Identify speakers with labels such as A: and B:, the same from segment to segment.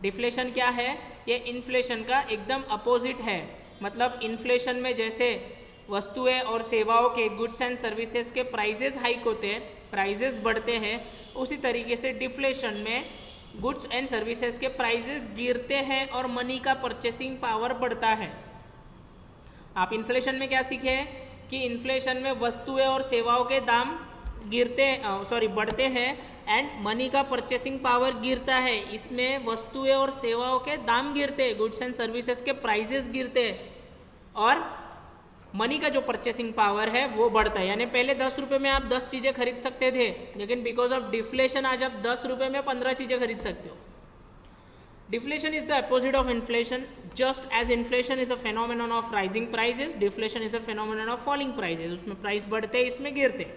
A: Deflation क्या है? ये इन्फ्लेशन का एकदम अपोजिट है। मतलब इन्फ्लेशन में जैसे वस्तुएं और सेवाओं के गुड्स एंड सर्विसेज के प्राइजेस हाइक होते हैं, प्राइजेस बढ़ते हैं, उसी तरीके से डिफ्लेशन में गुड्स एंड सर्विसेज के प्राइजेस गिरते हैं और मनी का परचेसिंग पावर बढ़ता है। आप इन्फ्लेशन में क्या सीखे कि इन्फ्लेशन में वस्तुएं और सेवाओं के दाम बढ़ते हैं एंड मनी का परचेसिंग पावर गिरता है। इसमें वस्तुएं और सेवाओं के दाम गिरते हैं, गुड्स एंड सर्विसेज के प्राइजेस गिरते हैं और मनी का जो परचेसिंग पावर है वो बढ़ता है। यानी पहले 10 रुपये में आप 10 चीज़ें खरीद सकते थे, लेकिन बिकॉज ऑफ डिफ्लेशन आज आप 10 रुपये में 15 चीज़ें खरीद सकते हो। Deflation is the opposite of inflation. Just as inflation is a phenomenon of rising prices, deflation is a phenomenon of falling prices. उसमें प्राइस बढ़ते, इसमें गिरते।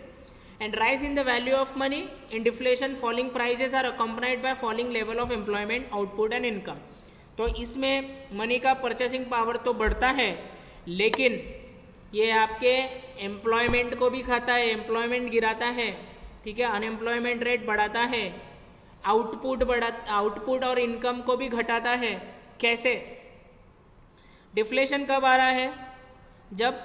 A: And rise in the value of money in deflation, falling prices are accompanied by falling level of employment, output and income. तो इसमें money का purchasing power तो बढ़ता है, लेकिन ये आपके एम्प्लॉयमेंट को भी खाता है, एम्प्लॉयमेंट गिराता है, ठीक है, अनएम्प्लॉयमेंट रेट बढ़ाता है, आउटपुट और इनकम को भी घटाता है। कैसे? डिफ्लेशन कब आ रहा है? जब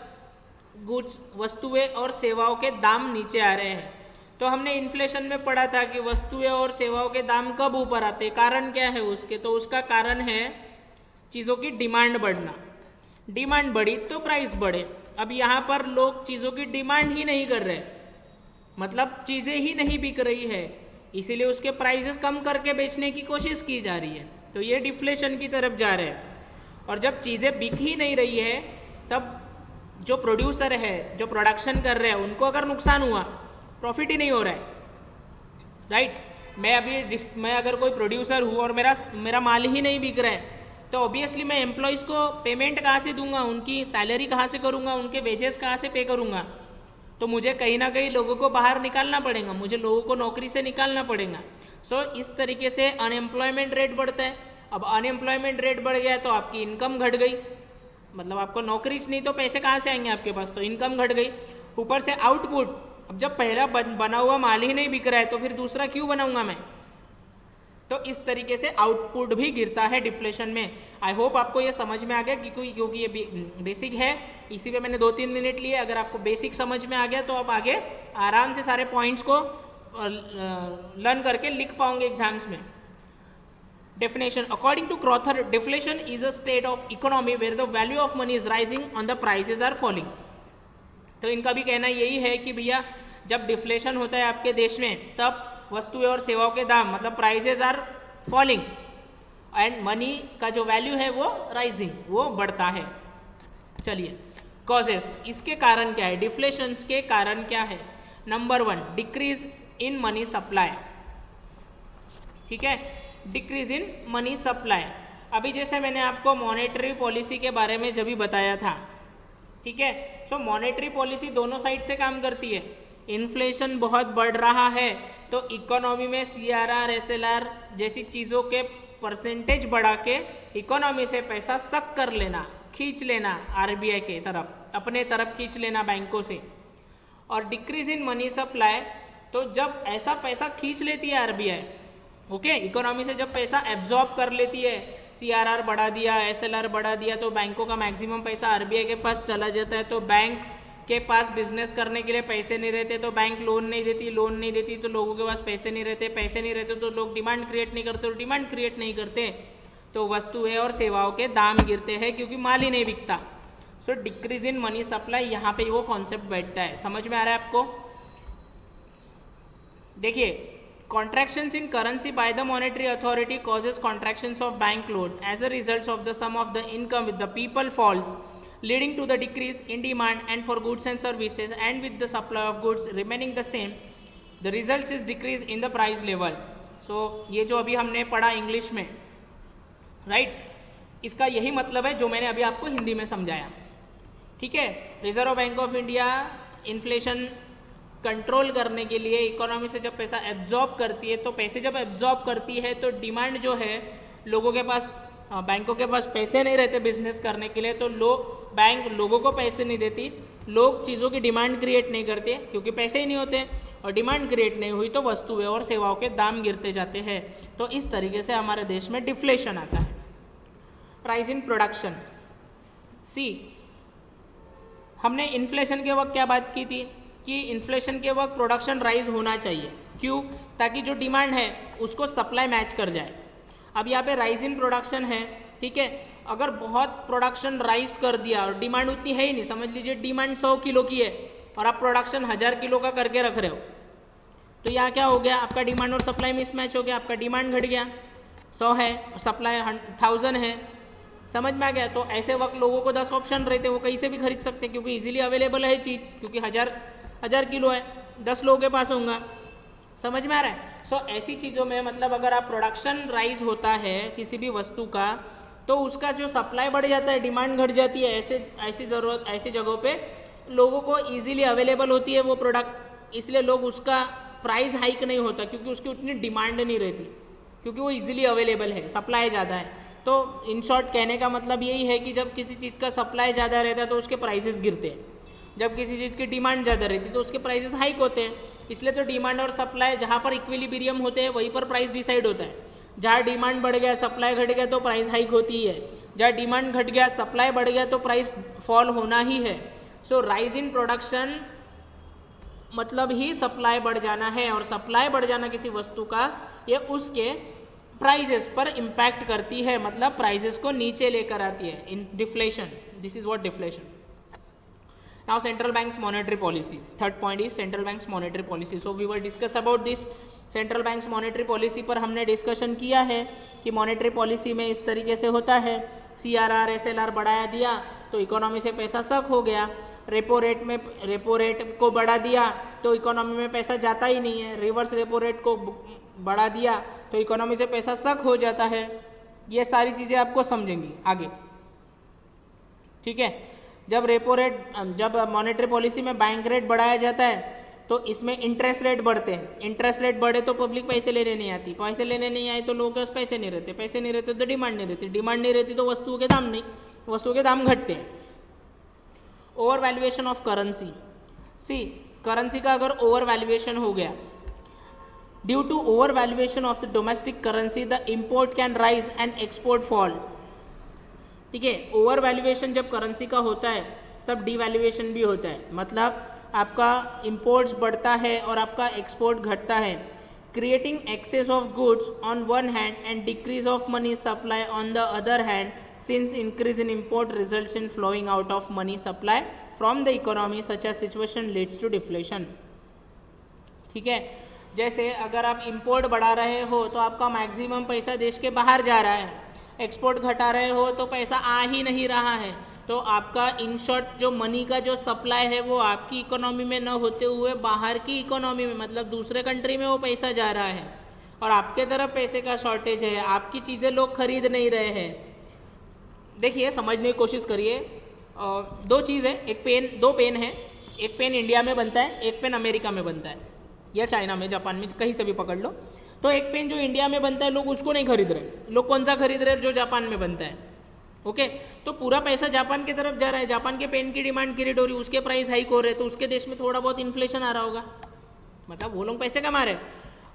A: गुड्स, वस्तुएं और सेवाओं के दाम नीचे आ रहे हैं। तो हमने इन्फ्लेशन में पढ़ा था कि वस्तुएं और सेवाओं के दाम कब ऊपर आते हैं, कारण क्या है उसके? तो उसका कारण है चीज़ों की डिमांड बढ़ना। डिमांड बढ़ी तो प्राइस बढ़े। अब यहाँ पर लोग चीज़ों की डिमांड ही नहीं कर रहे, मतलब चीज़ें ही नहीं बिक रही है, इसीलिए उसके प्राइसेस कम करके बेचने की कोशिश की जा रही है। तो ये डिफ्लेशन की तरफ जा रहे हैं। और जब चीज़ें बिक ही नहीं रही है, तब जो प्रोड्यूसर है, जो प्रोडक्शन कर रहे हैं, उनको अगर नुकसान हुआ, प्रॉफिट ही नहीं हो रहा है, राइट? मैं अगर कोई प्रोड्यूसर हूँ और मेरा माल ही नहीं बिक रहा है, तो ऑब्वियसली मैं एम्प्लॉयज़ को पेमेंट कहाँ से दूंगा, उनकी सैलरी कहाँ से करूँगा, उनके वेजेस कहाँ से पे करूँगा? तो मुझे कहीं ना कहीं लोगों को बाहर निकालना पड़ेगा, मुझे लोगों को नौकरी से निकालना पड़ेगा। सो इस तरीके से अनएम्प्लॉयमेंट रेट बढ़ता है। अब अनएम्प्लॉयमेंट रेट बढ़ गया तो आपकी इनकम घट गई, मतलब आपको नौकरी नहीं तो पैसे कहाँ से आएंगे आपके पास? तो इनकम घट गई। ऊपर से आउटपुट, अब जब पहला बना हुआ माल ही नहीं बिक रहा है तो फिर दूसरा क्यों बनाऊंगा मैं? तो इस तरीके से आउटपुट भी गिरता है डिफ्लेशन में। आई होप आपको ये समझ में आ गया, क्योंकि ये बेसिक है, इसी पे मैंने 2-3 मिनट लिए। अगर आपको बेसिक समझ में आ गया तो आप आगे आराम से सारे पॉइंट्स को लर्न करके लिख पाओगे एग्जाम्स में। Definition: according to Crowther, deflation is a state of economy where the value of money is rising and the prices are falling. तो इनका भी कहना यही है कि भैया जब डिफ्लेशन होता है आपके देश में, तब वस्तुएं और सेवाओं के दाम, मतलब prices are falling and money का जो वैल्यू है वो राइजिंग, वो बढ़ता है। चलिए, कॉजेस, इसके कारण क्या है? डिफ्लेशन के कारण क्या है? Number 1, decrease in money supply. ठीक है, डिक्रीज इन मनी सप्लाई। अभी जैसे मैंने आपको मॉनेटरी पॉलिसी के बारे में जब भी बताया था, ठीक है, तो मॉनेटरी पॉलिसी दोनों साइड से काम करती है। इन्फ्लेशन बहुत बढ़ रहा है तो इकोनॉमी में CRR, SLR जैसी चीज़ों के परसेंटेज बढ़ा के इकोनॉमी से पैसा सक कर लेना, खींच लेना, RBI के तरफ, अपने तरफ खींच लेना बैंकों से। और डिक्रीज इन मनी सप्लाई, तो जब ऐसा पैसा खींच लेती है RBI, ओके, इकोनॉमी से जब पैसा एब्जॉर्ब कर लेती है, CRR बढ़ा दिया, SLR बढ़ा दिया, तो बैंकों का मैक्सिमम पैसा RBI के पास चला जाता है। तो बैंक के पास बिजनेस करने के लिए पैसे नहीं रहते, तो बैंक लोन नहीं देती, तो लोगों के पास पैसे नहीं रहते तो लोग डिमांड क्रिएट नहीं करते, और डिमांड क्रिएट नहीं करते तो वस्तुएं और सेवाओं के दाम गिरते हैं, क्योंकि माल ही नहीं बिकता। सो डिक्रीज इन मनी सप्लाई, यहाँ पे वो कॉन्सेप्ट बैठता है। समझ में आ रहा है आपको? देखिए, contractions in currency by the monetary authority causes contractions of bank loan. As a result of the sum of the income with the people falls, leading to the decrease in demand and for goods and services, and with the supply of goods remaining the same, the result is decrease in the price level. So ये जो अभी हमने पढ़ा English में, right, इसका यही मतलब है जो मैंने अभी आपको हिंदी में समझाया। ठीक है, reserve bank of India inflation control करने के लिए इकोनॉमी से जब पैसा एब्जॉर्ब करती है, तो पैसे जब एब्जॉर्ब करती है तो डिमांड जो है, लोगों के पास, बैंकों के पास पैसे नहीं रहते बिजनेस करने के लिए, तो बैंक लोगों को पैसे नहीं देती, लोग चीज़ों की डिमांड क्रिएट नहीं करते क्योंकि पैसे ही नहीं होते, और डिमांड क्रिएट नहीं हुई तो वस्तुएं और सेवाओं के दाम गिरते जाते हैं। तो इस तरीके से हमारे देश में डिफ्लेशन आता है। Rise in production. सी, हमने इन्फ्लेशन के वक्त क्या बात की थी कि इन्फ्लेशन के वक्त प्रोडक्शन राइज होना चाहिए। क्यों? ताकि जो डिमांड है उसको सप्लाई मैच कर जाए। अब यहाँ पे राइज इन प्रोडक्शन है, ठीक है। अगर बहुत प्रोडक्शन राइज कर दिया और डिमांड उतनी है ही नहीं, समझ लीजिए डिमांड 100 किलो की है और आप प्रोडक्शन 1000 किलो का करके रख रहे हो, तो यहाँ क्या हो गया, आपका डिमांड और सप्लाई मिसमैच हो गया। आपका डिमांड घट गया, 100 है और सप्लाई 1000 है। समझ में आ गया? तो ऐसे वक्त लोगों को 10 ऑप्शन रहते, वो कहीं से भी खरीद सकते हैं क्योंकि इजीली अवेलेबल है चीज़, क्योंकि 1000 किलो है, 10 लोगों के पास होगा। समझ में आ रहा है? सो ऐसी चीज़ों में मतलब अगर आप प्रोडक्शन राइज होता है किसी भी वस्तु का, तो उसका जो सप्लाई बढ़ जाता है, डिमांड घट जाती है। ऐसी ज़रूरत ऐसी जगहों पे लोगों को इजीली अवेलेबल होती है वो प्रोडक्ट, इसलिए लोग उसका प्राइस हाइक नहीं होता क्योंकि उसकी उतनी डिमांड नहीं रहती, क्योंकि वो इजीली अवेलेबल है, सप्लाई ज़्यादा है। तो इन शॉर्ट कहने का मतलब यही है कि जब किसी चीज़ का सप्लाई ज़्यादा रहता है तो उसके प्राइसेस गिरते हैं, जब किसी चीज़ की डिमांड ज़्यादा रहती है तो उसके प्राइसेस हाइक होते हैं। इसलिए तो डिमांड और सप्लाई जहाँ पर इक्विलिब्रियम होते हैं वहीं पर प्राइस डिसाइड होता है। जहाँ डिमांड बढ़ गया, सप्लाई घट गया तो प्राइस हाइक होती है, जहाँ डिमांड घट गया, सप्लाई बढ़ गया तो प्राइस फॉल होना ही है। सो राइज इन प्रोडक्शन मतलब ही सप्लाई बढ़ जाना है, और सप्लाई बढ़ जाना किसी वस्तु का ये उसके प्राइसेस पर इम्पैक्ट करती है, मतलब प्राइसेस को नीचे लेकर आती है। In deflation, this is what deflation. Now central bank's monetary policy. Third point is central bank's monetary policy. So we will discuss about this. Central banks monetary policy पर हमने डिस्कशन किया है कि मॉनेटरी पॉलिसी में इस तरीके से होता है, CRR SLR बढ़ाया दिया तो इकोनॉमी से पैसा सक हो गया, रेपो रेट को बढ़ा दिया तो इकोनॉमी में पैसा जाता ही नहीं है, रिवर्स रेपो रेट को बढ़ा दिया तो इकोनॉमी से पैसा सक हो जाता है। ये सारी चीज़ें आपको समझेंगी आगे, ठीक है। जब मॉनेटरी पॉलिसी में बैंक रेट बढ़ाया जाता है तो इसमें इंटरेस्ट रेट बढ़ते हैं। इंटरेस्ट रेट बढ़े तो पब्लिक पैसे लेने नहीं आती, पैसे लेने नहीं आए तो लोगों के पास पैसे नहीं रहते, पैसे नहीं रहते तो डिमांड नहीं रहती, डिमांड नहीं रहती तो वस्तुओं के दाम घटते हैं। Over valuation of currency. See, currency का अगर ओवर वैल्यूएशन हो गया, due to over valuation of the domestic currency the import can rise and export fall. ठीक है, ओवर वैल्यूएशन जब करेंसी का होता है तब डीवैल्यूएशन भी होता है, मतलब आपका इंपोर्ट्स बढ़ता है और आपका एक्सपोर्ट घटता है, creating excess of goods on one hand and decrease of money supply on the other hand, since increase in import results in flowing out of money supply from the economy, such as situation leads to deflation. ठीक है, जैसे अगर आप import बढ़ा रहे हो तो आपका मैक्सिमम पैसा देश के बाहर जा रहा है, एक्सपोर्ट घटा रहे हो तो पैसा आ ही नहीं रहा है, तो आपका इन शॉर्ट जो मनी का जो सप्लाई है वो आपकी इकोनॉमी में न होते हुए बाहर की इकोनॉमी में, मतलब दूसरे कंट्री में वो पैसा जा रहा है और आपके तरफ पैसे का शॉर्टेज है, आपकी चीज़ें लोग खरीद नहीं रहे हैं। देखिए, समझने की कोशिश करिए, दो चीज़ है, दो पेन है, एक पेन इंडिया में बनता है, एक पेन अमेरिका में बनता है या चाइना में, जापान में, कहीं से भी पकड़ लो। तो एक पेन जो इंडिया में बनता है लोग उसको नहीं खरीद रहे, लोग कौन सा खरीद रहे हैं, जो जापान में बनता है। ओके, तो पूरा पैसा जापान की तरफ जा रहा है, जापान के पेन की डिमांड क्रिएट हो रही है, उसके प्राइस हाइक हो रहे हैं, तो उसके देश में थोड़ा बहुत इन्फ्लेशन आ रहा होगा, मतलब वो लोग पैसे कमा रहे हैं।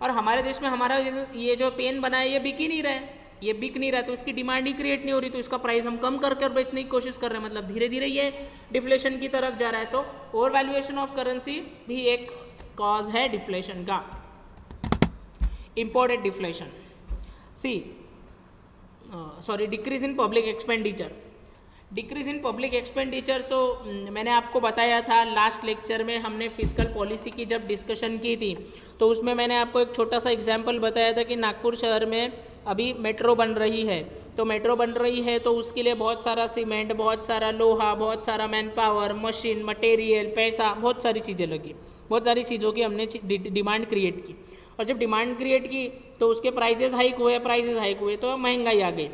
A: और हमारे देश में हमारा ये जो पेन बना है ये बिक ही नहीं रहा है, ये बिक नहीं रहा तो इसकी डिमांड ही क्रिएट नहीं हो रही, तो इसका प्राइस हम कम कर बेचने की कोशिश कर रहे हैं, मतलब धीरे धीरे ये डिफ्लेशन की तरफ जा रहा है। तो ओवर वैल्यूएशन ऑफ करेंसी भी एक कॉज है डिफ्लेशन का। Imported deflation, decrease in public expenditure. Decrease in public expenditure, मैंने आपको बताया था लास्ट लेक्चर में, हमने फिस्कल पॉलिसी की जब डिस्कशन की थी तो उसमें मैंने आपको एक छोटा सा एग्जांपल बताया था कि नागपुर शहर में अभी मेट्रो बन रही है, तो मेट्रो बन रही है तो उसके लिए बहुत सारा सीमेंट, बहुत सारा लोहा, बहुत सारा मैन पावर, मशीन, मटेरियल, पैसा, बहुत सारी चीज़ें लगी, बहुत सारी चीज़ों की हमने डिमांड क्रिएट की, और जब डिमांड क्रिएट की तो उसके प्राइजेस हाइक हुए तो महंगाई आ गई।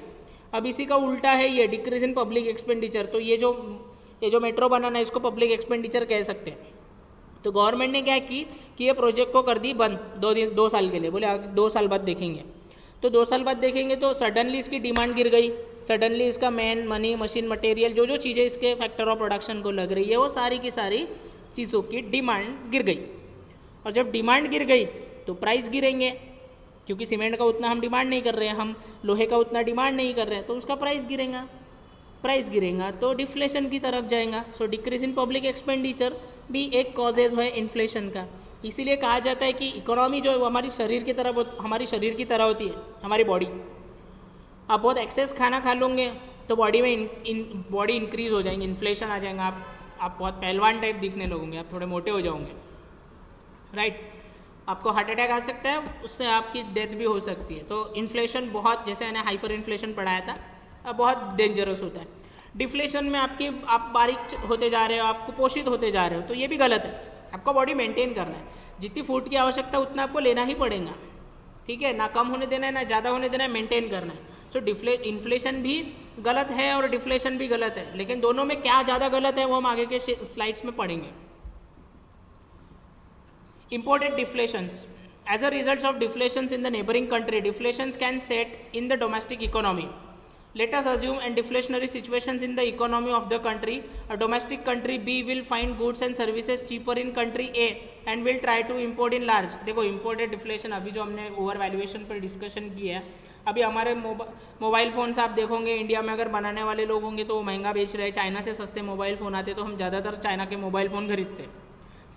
A: अब इसी का उल्टा है ये डिक्रीज इन पब्लिक एक्सपेंडिचर, तो ये जो मेट्रो बनाना है इसको पब्लिक एक्सपेंडिचर कह सकते हैं। तो गवर्नमेंट ने क्या की कि ये प्रोजेक्ट को कर दी बंद 2 साल के लिए, बोले 2 साल बाद देखेंगे। तो 2 साल बाद देखेंगे तो सडनली इसकी डिमांड गिर गई, सडनली इसका मैन, मनी, मशीन, मटेरियल, जो चीज़ें इसके फैक्टर ऑफ प्रोडक्शन को लग रही है वो सारी की सारी चीज़ों की डिमांड गिर गई। और जब डिमांड गिर गई तो प्राइस गिरेंगे, क्योंकि सीमेंट का उतना हम डिमांड नहीं कर रहे हैं, हम लोहे का उतना डिमांड नहीं कर रहे हैं, तो उसका प्राइस गिरेगा। प्राइस गिरेगा तो डिफ्लेशन की तरफ जाएगा। सो डिक्रीज इन पब्लिक एक्सपेंडिचर भी एक कॉजेज है इन्फ्लेशन का। इसीलिए कहा जाता है कि इकोनॉमी जो है वो हमारी शरीर की तरह होती है, हमारी बॉडी। आप बहुत एक्सेस खाना खा लोगे तो बॉडी में बॉडी इंक्रीज हो जाएंगे, इन्फ्लेशन आ जाएगा, आप बहुत पहलवान टाइप दिखने लगोगे, आप थोड़े मोटे हो जाओगे, राइट। आपको हार्ट अटैक आ सकता है, उससे आपकी डेथ भी हो सकती है। तो इन्फ्लेशन बहुत, जैसे मैंने हाइपर इन्फ्लेशन पढ़ाया था, बहुत डेंजरस होता है। डिफ्लेशन में आप बारीक होते जा रहे हो, आप कुपोषित होते जा रहे हो, तो ये भी गलत है। आपको बॉडी मेंटेन करना है, जितनी फूड की आवश्यकता उतना आपको लेना ही पड़ेगा, ठीक है, ना कम होने देना है ना ज़्यादा होने देना है, मेंटेन करना है। सो इन्फ्लेशन भी गलत है और डिफ्लेशन भी गलत है, लेकिन दोनों में क्या ज़्यादा गलत है वो हम आगे के स्लाइड्स में पढ़ेंगे। Imported deflations. As a result of deflations in the neighboring country, deflations can set in the domestic economy. Let us assume in deflationary situations in the economy of the country, a domestic country B will find goods and services cheaper in country A and will try to import in large. देखो imported deflation अभी जो हमने over valuation पर discussion किया है, अभी हमारे mobile phones आप देखोगे इंडिया में अगर बनाने वाले लोग होंगे तो वो महंगा बेच रहे हैं, चाइना से सस्ते मोबाइल फ़ोन आते तो हम ज़्यादातर चाइना के मोबाइल फ़ोन खरीदते हैं।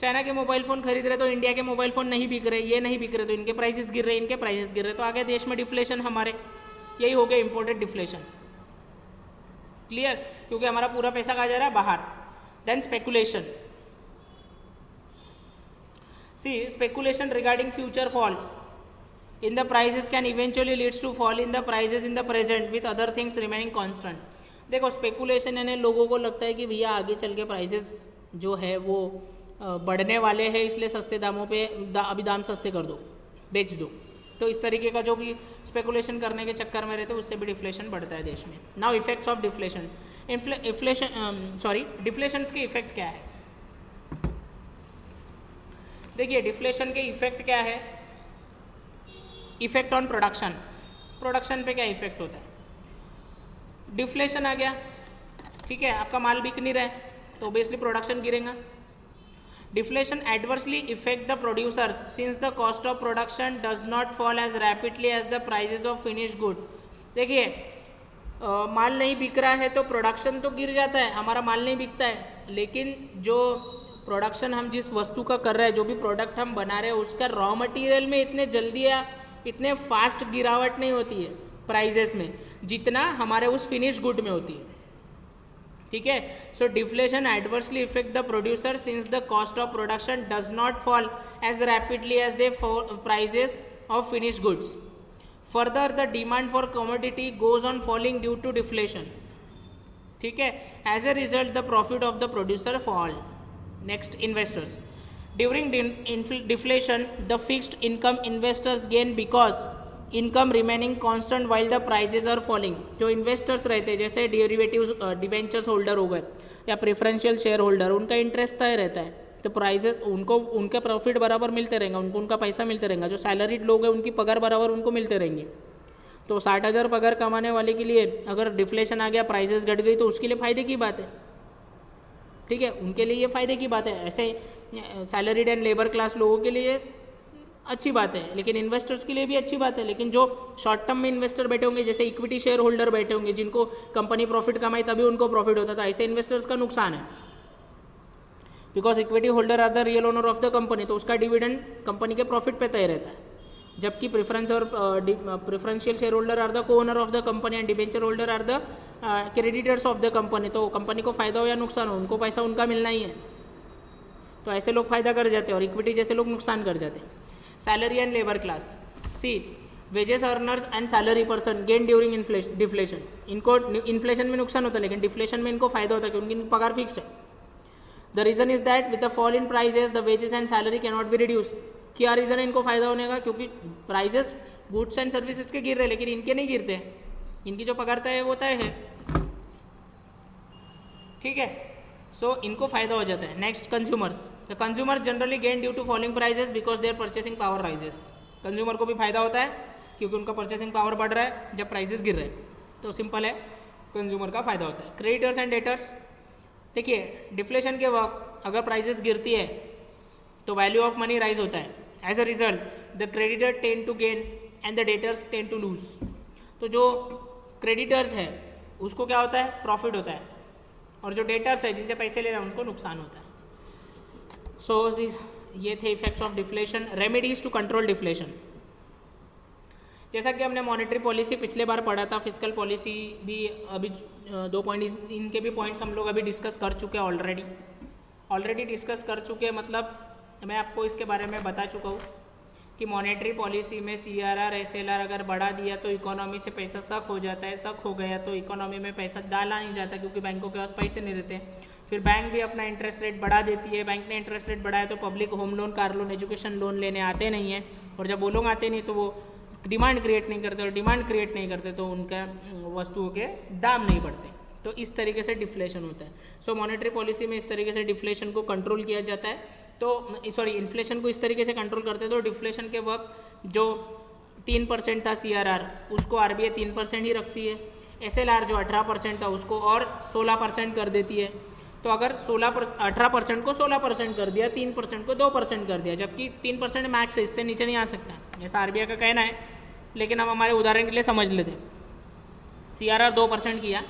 A: चाइना के मोबाइल फ़ोन खरीद रहे तो इंडिया के मोबाइल फ़ोन नहीं बिक रहे, ये नहीं बिक रहे तो इनके प्राइसेस गिर रहे, इनके प्राइसेस गिर रहे, तो आगे देश में डिफ्लेशन हमारे, यही हो गया इंपोर्टेड डिफ्लेशन। क्लियर, क्योंकि हमारा पूरा पैसा कहाँ जा रहा है, बाहर। Then speculation. See speculation regarding future fall in the prices can eventually leads to fall in the prices in the present with other things remaining constant. देखो स्पेकुलेशन यानी लोगों को लगता है कि भैया आगे चल के प्राइसेस जो है वो बढ़ने वाले हैं, इसलिए सस्ते दामों पे अभी दाम सस्ते कर दो, बेच दो। तो इस तरीके का जो भी स्पेकुलेशन करने के चक्कर में रहते हैं उससे भी डिफ्लेशन बढ़ता है देश में। Now effects of deflation. Deflations के इफेक्ट क्या है? देखिए डिफ्लेशन के इफेक्ट क्या है। इफेक्ट ऑन प्रोडक्शन, प्रोडक्शन पे क्या इफेक्ट होता है। डिफ्लेशन आ गया, ठीक है, आपका माल बिक नहीं रहा है तो ऑब्वियसली प्रोडक्शन गिरेगा। Deflation adversely affect the producers since the cost of production does not fall as rapidly as the prices of finished good. देखिए माल नहीं बिक रहा है तो प्रोडक्शन तो गिर जाता है, हमारा माल नहीं बिकता है, लेकिन जो प्रोडक्शन हम जिस वस्तु का कर रहे हैं, जो भी प्रोडक्ट हम बना रहे हैं, उसका रॉ मटेरियल में इतने जल्दी या इतने फास्ट गिरावट नहीं होती है प्राइजेस में, जितना हमारे उस फिनिश गुड में होती है, ठीक है। So deflation adversely effect the producer since the cost of production does not fall as rapidly as the prices of finish goods. Further the demand for commodity goes on falling due to deflation, ठीक है। As a result the profit of the producer fall. Next, investors. During deflation the fixed income investors gain because income remaining constant while the prices are falling. जो investors रहते हैं जैसे derivatives debentures holder हो गए या preferential share holder, उनका interest तय रहता है, तो प्राइजेस उनको उनका प्रॉफिट बराबर मिलते रहेंगे, उनको उनका पैसा मिलते रहेगा। जो सैलरीड लोग हैं उनकी पगार बराबर उनको मिलते रहेंगे। तो 60,000 पगार कमाने वाले के लिए अगर डिफ्लेशन आ गया, प्राइजेस घट गई, तो उसके लिए फ़ायदे की बात है, ठीक है, उनके लिए ये फ़ायदे की बात है। ऐसे सैलरीड एंड लेबर क्लास लोगों के लिए अच्छी बात है, लेकिन इन्वेस्टर्स के लिए भी अच्छी बात है। लेकिन जो शॉर्ट टर्म में इन्वेस्टर बैठे होंगे, जैसे इक्विटी शेयर होल्डर बैठे होंगे, जिनको कंपनी प्रॉफिट कमाई तभी उनको प्रॉफिट होता था, ऐसे इन्वेस्टर्स का नुकसान है। Because equity holder are the real owner of the company, तो उसका डिविडेंड कंपनी के प्रॉफिट पे तय रहता है, जबकि प्रेफरेंस और preferential share holder are the co-owner of the company and debenture holder are the creditors of the company. तो कंपनी को फायदा हो या नुकसान हो, उनको पैसा उनका मिलना ही है। तो ऐसे लोग फायदा कर जाते हैं और इक्विटी जैसे लोग नुकसान कर जाते हैं। Salary and labour class. See wages earners and salary person gain during deflation. इनको इन्फ्लेशन में नुकसान होता है, लेकिन डिफ्लेशन में इनको फायदा होता है क्योंकि इनकी पगार फिक्स्ड है। The reason is that with the fall in prices the wages and salary can not be reduce. क्या रीजन है इनको फायदा होने का? क्योंकि प्राइजेस गुड्स एंड सर्विसेज के गिर रहे, लेकिन इनके नहीं गिरते, इनकी जो पगार तय है वो तय है, ठीक है। सो इनको फायदा हो जाता है। Next, consumers. The consumers generally gain due to falling prices because their purchasing power rises. Consumer को भी फायदा होता है क्योंकि उनका परचेसिंग पावर बढ़ रहा है जब प्राइजेस गिर रहे हैं, तो सिंपल है, कंज्यूमर का फायदा होता है। Creditors and debtors. देखिए डिफ्लेशन के वक्त अगर प्राइजेस गिरती है तो वैल्यू ऑफ मनी राइज होता है. As a result the creditor tend to gain and the debtors tend to lose. तो जो क्रेडिटर्स है उसको क्या होता है, प्रॉफिट होता है, और जो डेटर्स है जिनसे पैसे ले रहे हैं उनको नुकसान होता है. सो ये थे effects of deflation. Remedies to control deflation. जैसा कि हमने मॉनेटरी पॉलिसी पिछले बार पढ़ा था, फिजिकल पॉलिसी भी अभी 2 पॉइंट, इनके भी पॉइंट्स हम लोग अभी डिस्कस कर चुके हैं ऑलरेडी डिस्कस कर चुके हैं. मतलब मैं आपको इसके बारे में बता चुका हूँ कि मॉनेटरी पॉलिसी में CRR SLR अगर बढ़ा दिया तो इकोनॉमी से पैसा सक हो जाता है, सक हो गया तो इकोनॉमी में पैसा डाला नहीं जाता क्योंकि बैंकों के पास पैसे नहीं रहते. फिर बैंक भी अपना इंटरेस्ट रेट बढ़ा देती है. बैंक ने इंटरेस्ट रेट बढ़ाया तो public home loan, car loan, education loan लेने आते नहीं है, और जब वो लोग आते नहीं तो वो डिमांड क्रिएट नहीं करते, और डिमांड क्रिएट नहीं करते तो उनका वस्तुओं के दाम नहीं बढ़ते. तो इस तरीके से डिफ्लेशन होता है. सो मॉनेटरी पॉलिसी में इस तरीके से डिफ्लेशन को कंट्रोल किया जाता है. तो सॉरी, इन्फ्लेशन को इस तरीके से कंट्रोल करते हैं. तो डिफ्लेशन के वक्त जो 3% था CRR उसको RBI 3% ही रखती है. SLR जो 18% था उसको और 16% कर देती है. तो अगर 18% को 16% कर दिया, 3% को 2% कर दिया, जबकि 3% मैक्स है, इससे नीचे नहीं आ सकता, ऐसा RBI का कहना है. लेकिन हम हमारे उदाहरण के लिए समझ लेते हैं. CRR 2% किया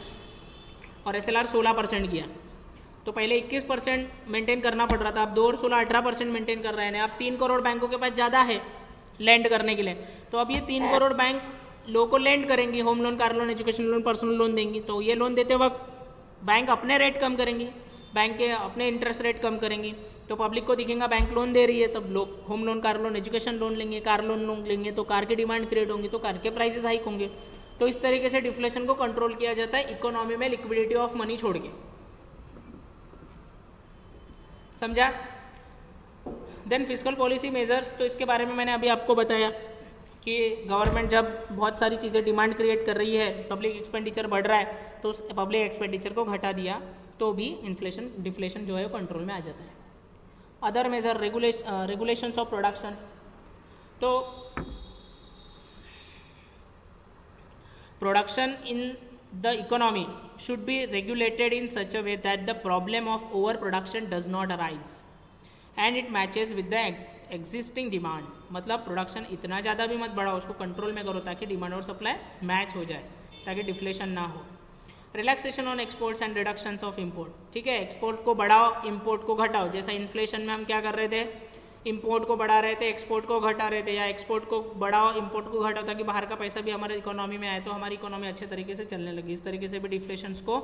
A: और SLR 16% किया, तो पहले 21% मेंटेन करना पड़ रहा था, अब 2 और 16 18% मेंटेन कर रहे हैं. अब 3 करोड़ बैंकों के पास ज़्यादा है लैंड करने के लिए, तो अब ये 3 करोड़ बैंक लोगों को लैंड करेंगी, home loan, car loan, education loan, personal loan देंगी. तो ये लोन देते वक्त बैंक अपने रेट कम करेंगी, बैंक के अपने इंटरेस्ट रेट कम करेंगी, तो पब्लिक को दिखेगा बैंक लोन दे रही है, तब लोग home loan, car loan, education loan लेंगे, कार लोन लेंगे, तो कार की डिमांड क्रिएट होंगी, तो कार के प्राइसेस हाइक होंगे. तो इस तरीके से डिफ्लेशन को कंट्रोल किया जाता है इकोनॉमी में लिक्विडिटी ऑफ मनी छोड़ के. समझा? Then physical policy measures. तो इसके बारे में मैंने अभी आपको बताया कि गवर्नमेंट जब बहुत सारी चीज़ें डिमांड क्रिएट कर रही है, पब्लिक एक्सपेंडिचर बढ़ रहा है, तो उस पब्लिक एक्सपेंडिचर को घटा दिया तो भी इन्फ्लेशन डिफ्लेशन जो है वो कंट्रोल में आ जाता है. Other major regulations of production. तो production in the economy should be regulated in such a way that the problem of overproduction does not arise and it matches with the existing demand. मतलब production इतना ज़्यादा भी मत बढ़ाओ, उसको control में करो ताकि डिमांड और सप्लाई मैच हो जाए, ताकि डिफ्लेशन ना हो. Relaxation on exports and reductions of import. ठीक है, एक्सपोर्ट को बढ़ाओ, इम्पोर्ट को घटाओ. जैसा इन्फ्लेशन में हम क्या कर रहे थे, इम्पोर्ट को बढ़ा रहे थे, एक्सपोर्ट को घटा रहे थे, या एक्सपोर्ट को बढ़ाओ, इम्पोर्ट को घटाओ, ताकि बाहर का पैसा भी हमारे इकोनॉमी में आए तो हमारी इकोनॉमी अच्छे तरीके से चलने लगी. इस तरीके से भी डिफ्लेशंस को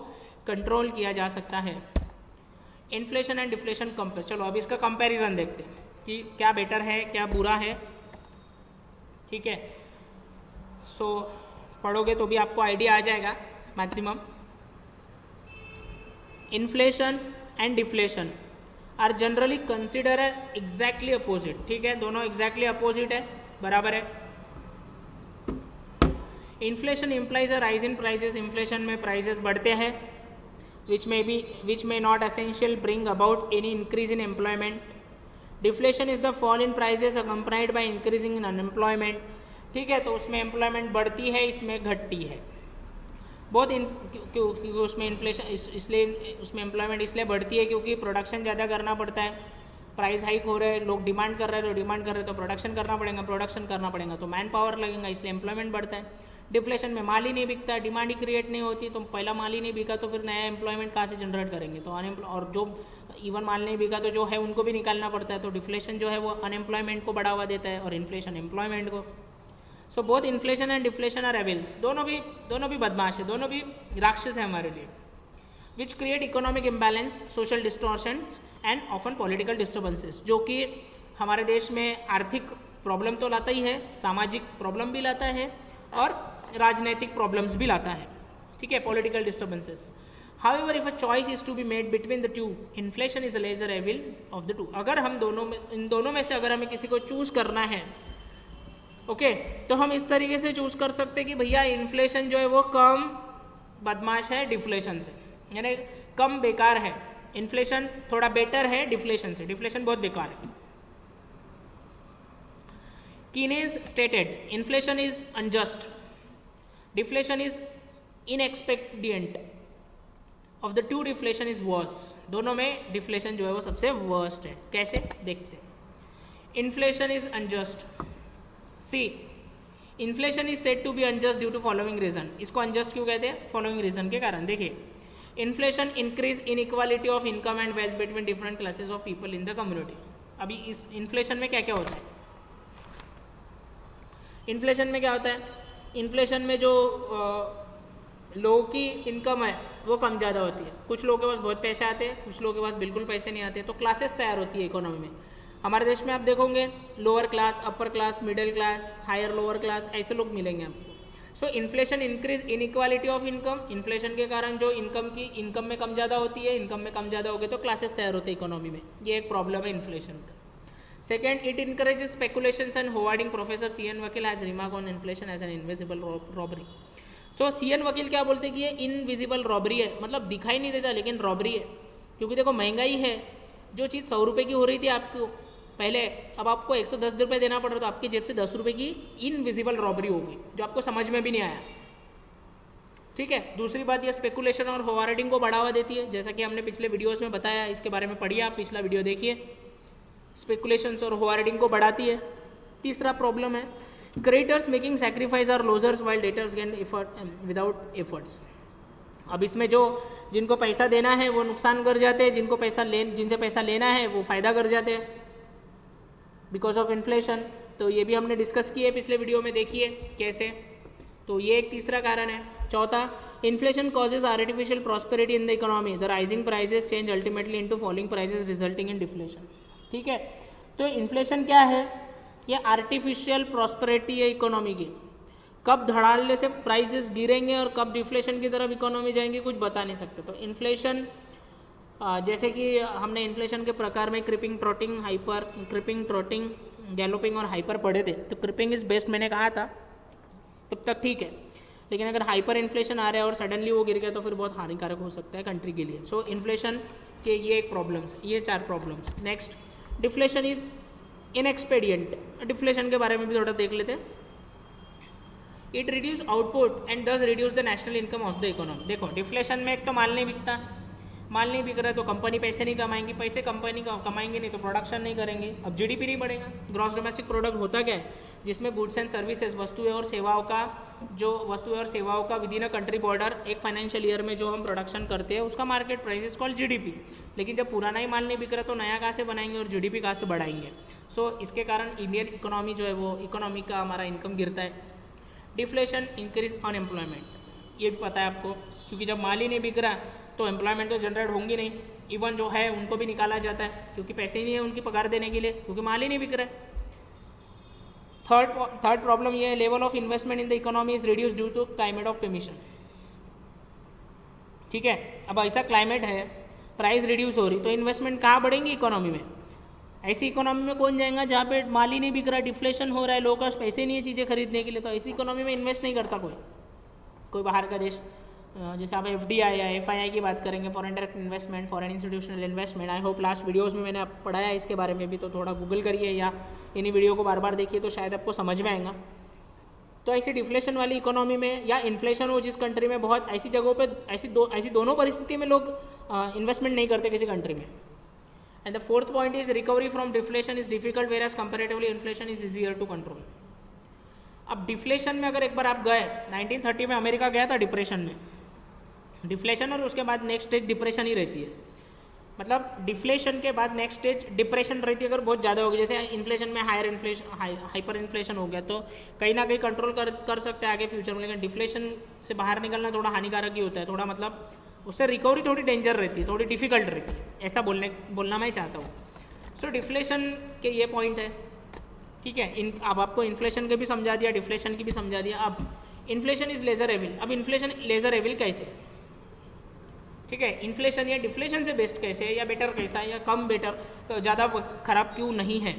A: कंट्रोल किया जा सकता है. Inflation and deflation compare. चलो अब इसका कंपैरिजन देखते हैं कि क्या बेटर है, क्या बुरा है. ठीक है, सो पढ़ोगे तो भी आपको आइडिया आ जाएगा maximum. Inflation and deflation are generally consider exactly opposite. ठीक है, दोनों एग्जैक्टली अपोजिट है, बराबर है. Inflation implies a rise in prices. Inflation में प्राइसेस बढ़ते हैं, which may not essentially bring about any increase in employment. Deflation is the fall in prices accompanied by increasing in unemployment. ठीक है, तो उसमें एम्प्लॉयमेंट बढ़ती है, इसमें घटती है. बहुत क्योंकि उसमें इन्फ्लेशन इसलिए उसमें एम्प्लॉयमेंट इसलिए बढ़ती है क्योंकि प्रोडक्शन ज़्यादा करना पड़ता है. प्राइस हाइक हो रहे हैं, लोग डिमांड कर रहे हैं, तो डिमांड कर रहे हैं तो प्रोडक्शन करना पड़ेगा, प्रोडक्शन करना पड़ेगा तो मैन पावर लगेगा, इसलिए एम्प्लॉयमेंट बढ़ता है. डिफ्लेशन में माल ही नहीं बिकता, डिमांड ही क्रिएट नहीं होती, तो पहला माल ही नहीं बिका तो फिर नया एम्प्लॉयमेंट कहाँ से जनरेट करेंगे. तो और जो इवन माल नहीं बिका तो जो है उनको भी निकालना पड़ता है. तो डिफ्लेशन जो है वो अनएम्प्लॉयमेंट को बढ़ावा देता है और इन्फ्लेशन एम्प्लॉयमेंट को. So both inflation and deflation are evils. दोनों भी बदमाश है, दोनों भी राक्षस है हमारे लिए. Which create economic imbalance, social distortions and often political disturbances. जो कि हमारे देश में आर्थिक प्रॉब्लम तो लाता ही है, सामाजिक प्रॉब्लम भी लाता है और राजनीतिक प्रॉब्लम्स भी लाता है. ठीक है, political disturbances. However if a choice is to be made between the two, inflation is a lesser evil of the two. अगर हम इन दोनों में से अगर हमें किसी को चूज करना है, ओके, तो हम इस तरीके से चूज कर सकते हैं कि भैया इन्फ्लेशन जो है वो कम बदमाश है डिफ्लेशन से, यानी कम बेकार है. इन्फ्लेशन थोड़ा बेटर है डिफ्लेशन से, डिफ्लेशन बहुत बेकार है. Keynes stated inflation is unjust, deflation is inexpedient. Of the two deflation is worse. दोनों में डिफ्लेशन जो है वो सबसे वर्स्ट है. कैसे देखते हैं. Inflation is unjust. See, inflation is said to be unjust due to following reason. इसको अनजस्ट क्यों कहते हैं? फॉलोइंग रीजन के कारण. देखिए, inflation increase inequality of income and wealth between different classes of people in the community. अभी इस inflation में क्या क्या होता है? इन्फ्लेशन में क्या होता है? इन्फ्लेशन में जो लोगों की इनकम है वो कम ज़्यादा होती है. कुछ लोगों के पास बहुत पैसे आते हैं, कुछ लोगों के पास बिल्कुल पैसे नहीं आते. तो क्लासेस तैयार होती है इकोनॉमी में. हमारे देश में आप देखोगे lower class, upper class, middle class, higher lower class, ऐसे लोग मिलेंगे आपको. So inflation increase inequality of income. Inflation के कारण जो इनकम में कम ज़्यादा होती है, इनकम में कम ज़्यादा हो गए तो क्लासेस तैयार होते हैं इकोनॉमी में. ये एक प्रॉब्लम है इन्फ्लेशन का. Second, it encourages speculations and hoarding. Professor CN. Vakil has remark on inflation as an invisible robbery. तो सी.एन. वकील क्या बोलते हैं कि ये इनविजिबल रॉबरी है, मतलब दिखाई नहीं देता लेकिन रॉबरी है. क्योंकि देखो महंगाई है, जो चीज़ 100 रुपये की हो रही थी आपको पहले, अब आपको 110 रुपये देना पड़ रहा, तो आपकी जेब से 10 रुपये की इनविजिबल रॉबरी होगी जो आपको समझ में भी नहीं आया. ठीक है. दूसरी बात, ये स्पेकुलेशन और होवार्डिंग को बढ़ावा देती है, जैसा कि हमने पिछले वीडियोस में बताया. इसके बारे में पढ़िए, आप पिछला वीडियो देखिए. स्पेकुलेशंस और होवार्डिंग को बढ़ाती है. तीसरा प्रॉब्लम है क्रेडिटर्स मेकिंग सैक्रिफाइस और losers while debtors gain effort without efforts. अब इसमें जो जिनको पैसा देना है वो नुकसान कर जाते हैं, जिनसे पैसा लेना है वो फायदा कर जाते हैं बिकॉज ऑफ इन्फ्लेशन. तो ये भी हमने डिस्कस किए पिछले वीडियो में, देखिए कैसे. तो ये एक तीसरा कारण है. चौथा, inflation causes artificial prosperity in the economy. The rising prices change ultimately into falling prices resulting in deflation. ठीक है. तो इन्फ्लेशन क्या है? ये आर्टिफिशियल प्रॉस्पेरिटी है इकोनॉमी की. कब धड़ाल्ले से प्राइजेस गिरेंगे और कब डिफ्लेशन की तरफ इकोनॉमी जाएंगे कुछ बता नहीं सकते. तो इन्फ्लेशन, जैसे कि हमने इन्फ्लेशन के प्रकार में क्रिपिंग, ट्रोटिंग, गैलोपिंग और हाइपर पढ़े थे. तो क्रिपिंग इज बेस्ट मैंने कहा था, तब तक ठीक है. लेकिन अगर हाइपर इन्फ्लेशन आ रहा है और सडनली वो गिर गया तो फिर बहुत हानिकारक हो सकता है कंट्री के लिए. सो इन्फ्लेशन के ये एक प्रॉब्लम्स, ये 4 problems. Next, deflation is inexpedient. Deflation के बारे में भी थोड़ा देख लेते हैं. It reduce output and thus reduce the national income of the economy. देखो, डिफ्लेशन में एक तो माल नहीं बिकता, माल नहीं बिक रहा है तो कंपनी पैसे नहीं कमाएंगी, पैसे कंपनी कमाएंगे नहीं तो प्रोडक्शन नहीं करेंगे. अब जीडीपी नहीं बढ़ेगा. ग्रॉस डोमेस्टिक प्रोडक्ट होता क्या है? जिसमें गुड्स एंड सर्विसेज, वस्तुएं और सेवाओं का with in a country border एक फाइनेंशियल ईयर में जो हम प्रोडक्शन करते हैं उसका market price is called GDP. लेकिन जब पुराना ही माल नहीं बिक रहा तो नया कहाँ से बनाएंगे और जीडीपी कहाँ से बढ़ाएंगे. सो इसके कारण इंडियन इकोनॉमी जो है वो इकोनॉमी का हमारा इनकम गिरता है. Deflation increase unemployment. ये भी पता है आपको, क्योंकि जब माल ही नहीं बिक रहा तो एम्प्लॉयमेंट तो जनरेट होंगी नहीं. इवन जो है उनको भी निकाला जाता है क्योंकि पैसे ही नहीं है उनकी पगार देने के लिए, क्योंकि माल ही नहीं बिक रहा है. थर्ड प्रॉब्लम ये है, level of investment in the economy is reduce due to climate of emission. ठीक है. अब ऐसा क्लाइमेट है, प्राइस रिड्यूस हो रही, तो इन्वेस्टमेंट कहाँ बढ़ेंगी इकोनॉमी में? ऐसी इकोनॉमी में कौन जाएगा जहाँ पे माल ही नहीं बिक रहा, डिफ्लेशन हो रहा है, लोगों के पास पैसे नहीं है चीज़ें खरीदने के लिए. तो ऐसी इकोनॉमी में इन्वेस्ट नहीं करता कोई बाहर का देश. जैसे आप FDI या FII की बात करेंगे, foreign direct investment, foreign institutional investment. I hope last videos में मैंने पढ़ाया इसके बारे में भी, तो थोड़ा गूगल करिए या इन्हीं वीडियो को बार बार देखिए तो शायद आपको समझ में आएगा. तो ऐसी डिफ्लेशन वाली इकोनॉमी में या इन्फ्लेशन हो जिस कंट्री में, बहुत ऐसी जगहों पे ऐसी दोनों परिस्थिति में लोग इन्वेस्टमेंट नहीं करते किसी कंट्री में. And the fourth point is recovery from deflation is difficult whereas comparatively inflation is easier to control. अब डिफ्लेशन में अगर एक बार आप गए, 1930 में अमेरिका गया था डिप्रेशन में, डिफ्लेशन, और उसके बाद नेक्स्ट स्टेज डिप्रेशन ही रहती है. मतलब डिफ्लेशन के बाद नेक्स्ट स्टेज डिप्रेशन रहती है अगर बहुत ज़्यादा होगी. जैसे इन्फ्लेशन में हाइपर इन्फ्लेशन हो गया तो कहीं ना कहीं कंट्रोल कर सकते हैं आगे फ्यूचर में, लेकिन डिफ्लेशन से बाहर निकलना थोड़ा हानिकारक ही होता है. थोड़ा मतलब उससे रिकवरी थोड़ी डेंजर रहती है, थोड़ी डिफिकल्ट रहती है, ऐसा बोलना मैं चाहता हूँ. सो डिफ्लेशन के ये पॉइंट है. ठीक है. अब आपको इन्फ्लेशन के भी समझा दिया, डिफ्लेशन की भी समझा दिया. अब इन्फ्लेशन इज लेजर एविल. अब इन्फ्लेशन लेजर एविल कैसे? ठीक है. इन्फ्लेशन या डिफ्लेशन से बेस्ट कैसे है, या बेटर कैसा है, या कम बेटर, तो ज़्यादा खराब क्यों नहीं है?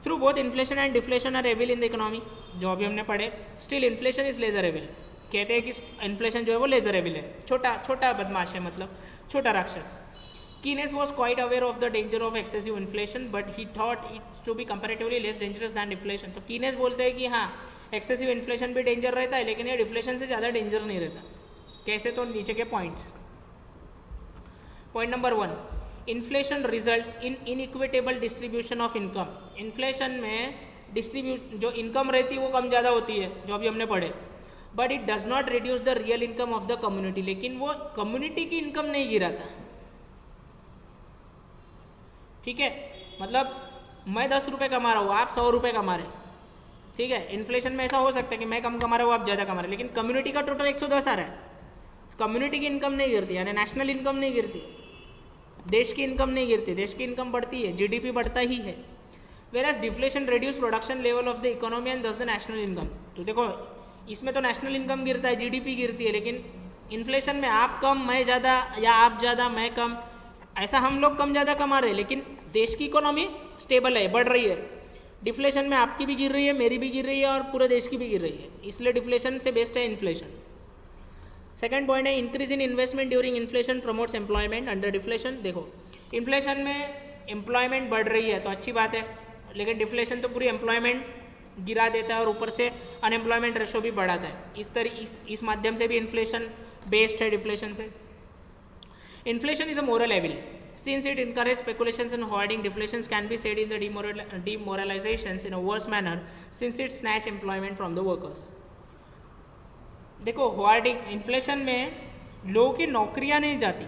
A: Through both inflation and deflation are evil in the economy, जो अभी हमने पढ़े. Still inflation is lesser evil. कहते हैं कि इन्फ्लेशन जो है वो लेजर एविल है, छोटा बदमाश है, मतलब छोटा राक्षस. Keynes was quite aware of the danger of excessive inflation but he thought it's to be comparatively less dangerous than deflation. तो कीनेस बोलते हैं कि हाँ, एक्सेसिव इन्फ्लेशन भी डेंजर रहता है लेकिन ये डिफ्लेशन से ज़्यादा डेंजर नहीं रहता. कैसे? तो नीचे के points. Point number 1, inflation results in inequitable distribution of income. Inflation में जो इनकम रहती है वो कम ज़्यादा होती है, जो अभी हमने पढ़े, but it does not reduce the real income of the community, लेकिन वो कम्युनिटी की इनकम नहीं गिराता। ठीक है, मतलब मैं 10 रुपये कमा रहा हूँ, आप 100 रुपये कमा रहे हैं, ठीक है। इन्फ्लेशन में ऐसा हो सकता है कि मैं कम कमा रहा हूँ, आप ज़्यादा कमा रहे हैं, लेकिन कम्युनिटी का टोटल 110 आ रहा है। कम्युनिटी की इनकम नहीं गिरती, यानी नेशनल इनकम नहीं गिरती, देश की इनकम नहीं गिरती, देश की इनकम बढ़ती है, जीडीपी बढ़ता ही है। Whereas deflation reduce production level of the economy and thus the national income. तो देखो इसमें तो नेशनल इनकम गिरता है, जीडीपी गिरती है, लेकिन इन्फ्लेशन में आप कम मैं ज़्यादा या आप ज़्यादा मैं कम, ऐसा हम लोग कम ज़्यादा कमा रहे हैं, लेकिन देश की इकोनॉमी स्टेबल है, बढ़ रही है। डिफ्लेशन में आपकी भी गिर रही है, मेरी भी गिर रही है और पूरे देश की भी गिर रही है, इसलिए डिफ्लेशन से बेस्ट है इन्फ्लेशन। सेकंड पॉइंट है increase in investment during inflation promotes employment under deflation. देखो इन्फ्लेशन में एम्प्लॉयमेंट बढ़ रही है तो अच्छी बात है, लेकिन डिफ्लेशन तो पूरी एम्प्लॉयमेंट गिरा देता है और ऊपर से अनएम्प्लॉयमेंट रेशो भी बढ़ाता है। इस माध्यम से भी इन्फ्लेशन बेस्ड है डिफ्लेशन से। Inflation is a moral evil since it encourages speculations and hoarding. Deflations can be said in the demoralizations in a worse manner since it snatch employment from the workers. देखो hoarding, inflation में लोगों की नौकरियां नहीं जाती,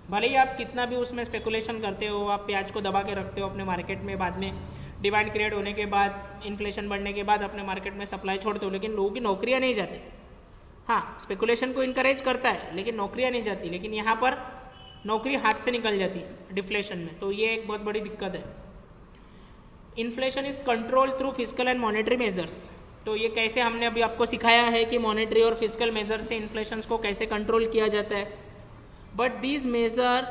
A: भले ही आप कितना भी उसमें स्पेकुलेशन करते हो, आप प्याज को दबा के रखते हो अपने मार्केट में, बाद में डिमांड क्रिएट होने के बाद इन्फ्लेशन बढ़ने के बाद अपने मार्केट में सप्लाई छोड़ते हो, लेकिन लोगों की नौकरियां नहीं जाती। हाँ, स्पेकुलेशन को इनकरेज करता है लेकिन नौकरियां नहीं जाती, लेकिन यहाँ पर नौकरी हाथ से निकल जाती है डिफ्लेशन में, तो ये एक बहुत बड़ी दिक्कत है। Inflation is control through physical and monetary measures. तो ये कैसे हमने अभी आपको सिखाया है कि मॉनेटरी और फिजिकल मेजर से इन्फ्लेशन को कैसे कंट्रोल किया जाता है। But these measure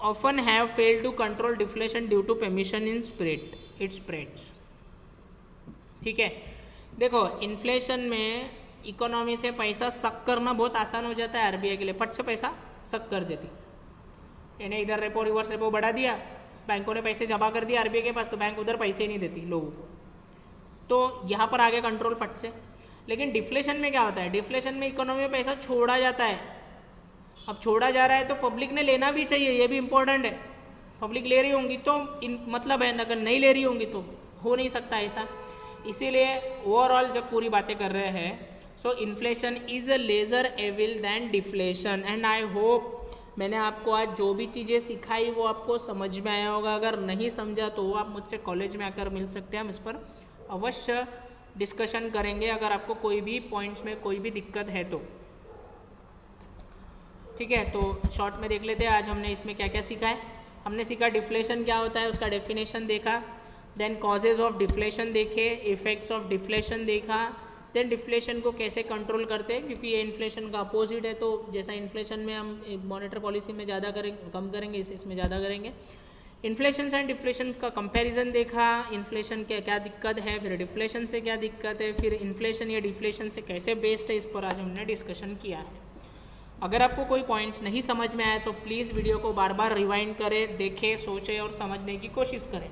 A: often have failed to control deflation due to permission in spread it spreads. ठीक है, देखो इन्फ्लेशन में इकोनॉमी से पैसा सक करना बहुत आसान हो जाता है आरबीआई के लिए, फट से पैसा सक कर देती। इन्हें इधर रेपो रिवर्स रेपो बढ़ा दिया, बैंकों ने पैसे जमा कर दिए आरबीआई के पास, तो बैंक उधर पैसे ही नहीं देती लोगों को, तो यहाँ पर आगे कंट्रोल फट से। लेकिन डिफ्लेशन में क्या होता है, डिफ्लेशन में इकोनॉमी में पैसा छोड़ा जाता है। अब छोड़ा जा रहा है तो पब्लिक ने लेना भी चाहिए, ये भी इम्पोर्टेंट है। पब्लिक ले रही होंगी तो मतलब है, अगर नहीं ले रही होंगी तो हो नहीं सकता ऐसा। इसीलिए ओवरऑल जब पूरी बातें कर रहे हैं, so inflation is a lesser evil than deflation. And I hope मैंने आपको आज जो भी चीज़ें सिखाई वो आपको समझ में आया होगा। अगर नहीं समझा तो आप मुझसे कॉलेज में आकर मिल सकते हैं, हम इस पर अवश्य डिस्कशन करेंगे अगर आपको कोई भी पॉइंट्स में कोई भी दिक्कत है तो। ठीक है, तो शॉर्ट में देख लेते हैं आज हमने इसमें क्या क्या सीखा है। हमने सीखा डिफ्लेशन क्या होता है, उसका डेफिनेशन देखा, देन कॉजेज ऑफ डिफ्लेशन देखे, इफेक्ट्स ऑफ डिफ्लेशन देखा, देन डिफ्लेशन को कैसे कंट्रोल करते हैं, क्योंकि ये इन्फ्लेशन का अपोजिट है। तो जैसा इन्फ्लेशन में हम मॉनेटरी पॉलिसी में ज़्यादा करेंगे, कम करेंगे, इसमें ज़्यादा करेंगे। इन्फ्लेशन एंड डिफ्लेशन का कंपैरिजन देखा, इन्फ्लेशन के क्या दिक्कत है, फिर डिफ्लेशन से क्या दिक्कत है, फिर इन्फ्लेशन या डिफ्लेशन से कैसे बेस्ड है, इस पर आज हमने डिस्कशन किया है। अगर आपको कोई पॉइंट्स नहीं समझ में आया तो प्लीज़ वीडियो को बार बार रिवाइंड करें, देखें, सोचें और समझने की कोशिश करें।